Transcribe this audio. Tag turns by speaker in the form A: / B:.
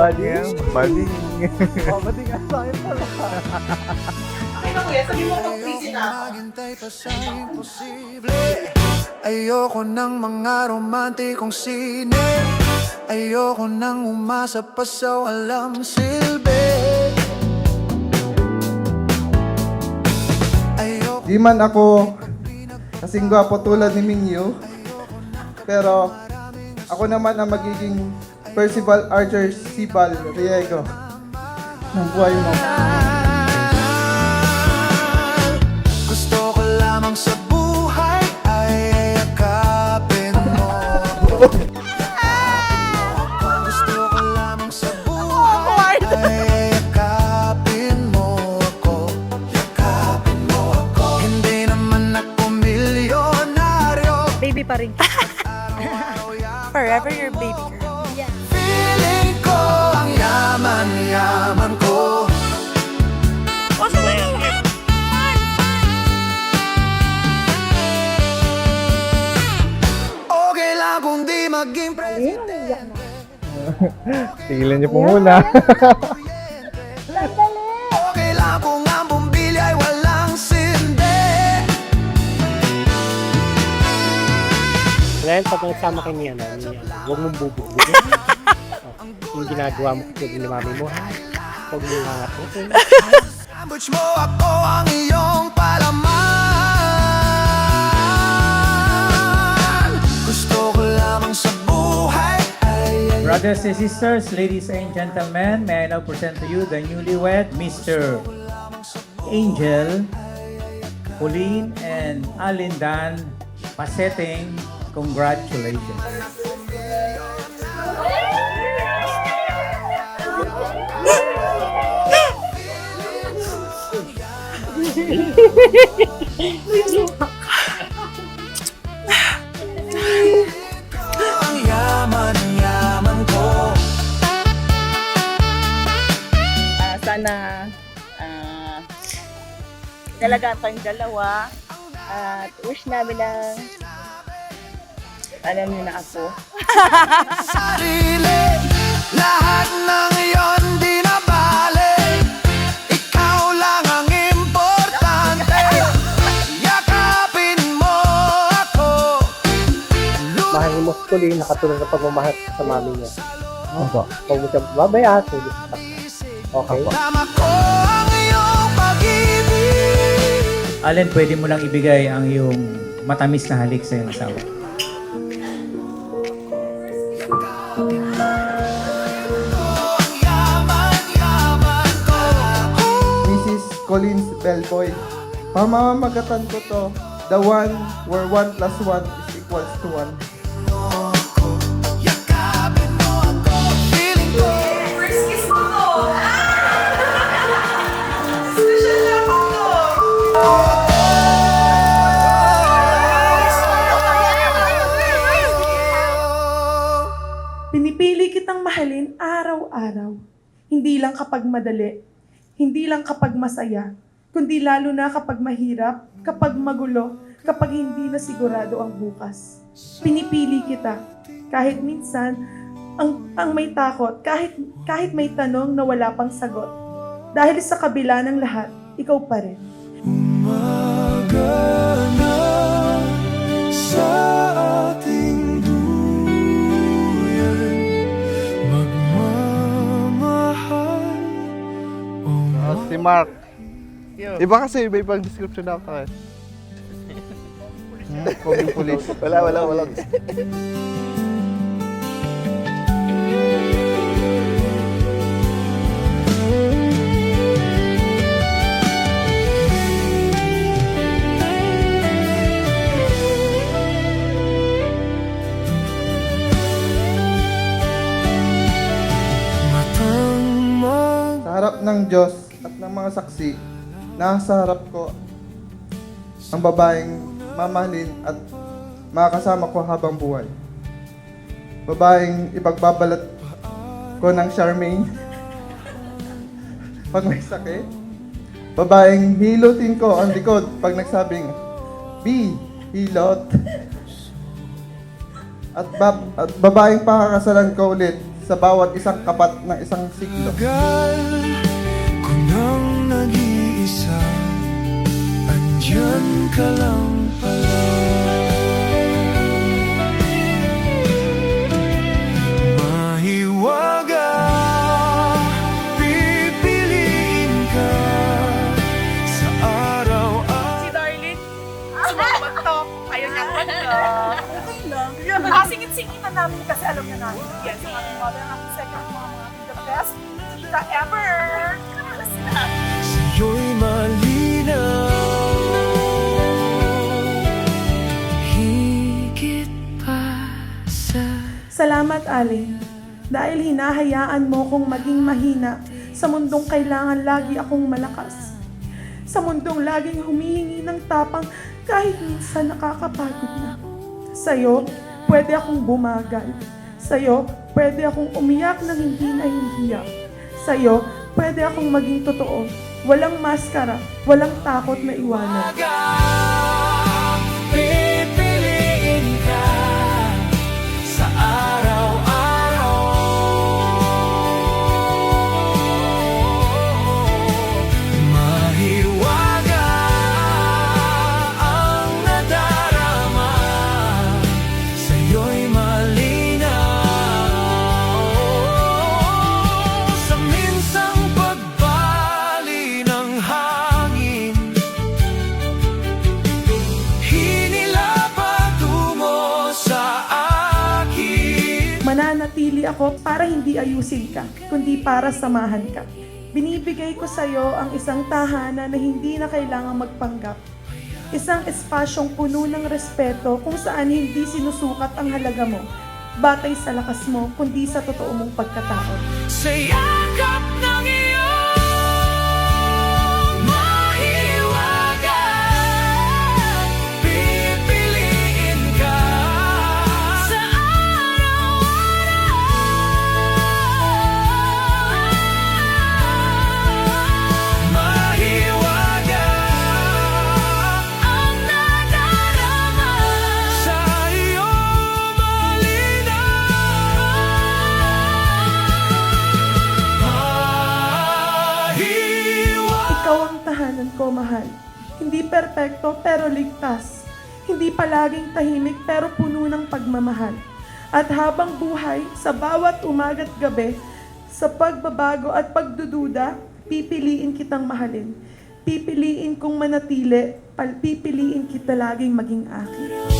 A: Bading. Bading.
B: Oh, bading ang sa'yo pala.
C: Okay na kuya, sabi mo kung busy na ako.
D: Maghintay pa sa imposible. Ayoko ng mga romantikong sine. Ayoko nang umasa pa sa walang silbi.
B: Di man ako kasing gwapo tulad ni Mingyu, pero ako naman ang magiging Percival Archer Sibal Riego ng buhay mo.
D: Gusto ko lamang sa buhay ay yakapin mo. Gusto ko lamang sa buhay ay yakapin mo ako. Yakapin mo ako. Hindi naman ako milyonaryo.
E: Baby pa rin. Forever your baby girl. Yeah.
D: Feeling ko ang yaman-yaman ko.
E: What's the name?
D: Okay lang kung di maging
A: Tigilan niyo po muna.
D: okay lang kung ang bumbilya ay walang sindi.
F: Dahil pag nagsama kayo niya, huwag mong bubugin. Yung ginagawa mo kasi ni mami mo, huwag mong hangat mo.
D: Ambush mo ako ang iyong palaman. Gusto ko lamang sa buhay ay
G: Brothers and sisters, ladies and gentlemen, may I now present to you the newlywed Mr. Angel, Pauline, and Alindan Paseteng. Congratulations.
D: ang yaman ko.
H: Sana talaga tayong dalawa at wish namin ng alam niyo na ako.
D: Sarili, lahat ng iyon di na bale. Ikaw lang ang importante. Yakapin mo ako.
F: Mahalin mo tuloy na katulad ng pagmamahal sa mami niya.
A: Opo.
F: Huwag mo siyang babayaan. Okay?
D: Tama ko ang iyong pag-ibig.
G: Allen, pwede mo lang ibigay ang iyong matamis na halik sa iyong asawa.
B: Mrs. Collins Belboy, pamamagatan ko to, the one where 1 plus 1 is equals to 1.
D: Yakapin mo ako. Feeling ko.
C: First kiss mo to. Special na ako to.
I: Pinipili kitang mahalin araw-araw. Hindi lang kapag madali, hindi lang kapag masaya, kundi lalo na kapag mahirap, kapag magulo, kapag hindi na sigurado ang bukas. Pinipili kita, kahit minsan, ang may takot, kahit may tanong na wala pang sagot. Dahil sa kabila ng lahat, ikaw pa rin.
D: Umaga na sa ating duyan, magmamahal.
B: Si Mark. Iba kasi may pang description na ako. Kung police. Wala. Sa harap ng Diyos at ng mga saksi, nasa harap ko ang babaeng mamahalin at makakasama ko habang buhay. Babaeng ipagbabalat ko ng Charmaine pag may sakit. Babaeng hilutin ko ang likod pag nagsabing, B, hilot. At babaeng pakakasalan ko ulit sa bawat isang kapat ng isang siglo.
D: Tagal ko nang nag-iisa, andyan ka lang pala. Mahiwaga, pipiliin ka sa araw-araw.
C: Si Darlene, sumabatok. Ayaw niya mag-talk. Okay lang. Singit-singitan namin kasi alam niya namin. Yes, ang aking mother, ang aking second mom, ang aking the best tita ever. Kamusta?
D: Sa'yo'y malinaw, higit pa sa
I: Salamat, Alin. Dahil hinahayaan mo kong maging mahina sa mundong kailangan lagi akong malakas. Sa mundong laging humihingi ng tapang kahit minsan nakakapagod na. Sa'yo, pwede akong bumagal. Sa'yo, pwede akong umiyak ng hindi nahihiyak. Sa'yo, pwede akong maging totoo. Walang maskara, walang takot na iwanan.
D: pipiliin ka sa araw-araw. Mahiwaga ang nadarama, sa'yo'y malinaw. Sa minsang pagbali ng hangin, hinilapatumo sa akin.
I: Mananatili ako para hindi ayusin ka, kundi para samahan ka. Binibigay ko sa'yo ang isang tahanan na hindi na kailangang magpanggap. Isang espasyong puno ng respeto kung saan hindi sinusukat ang halaga mo, batay sa lakas mo, kundi sa totoo mong pagkatao.
D: Sa yakap ng iyong mahiwaga, pipiliin ka sa araw-araw. Mahiwaga ang nadarama, sa iyong malinaw.
I: Ikaw ang tahanan ko, mahal. Hindi perpekto pero ligtas. Hindi palaging tahimik pero puno ng pagmamahal. At habang buhay, sa bawat umaga't gabi, sa pagbabago at pagdududa, pipiliin kitang mahalin. Pipiliin kong manatili, pipiliin kita laging maging akin.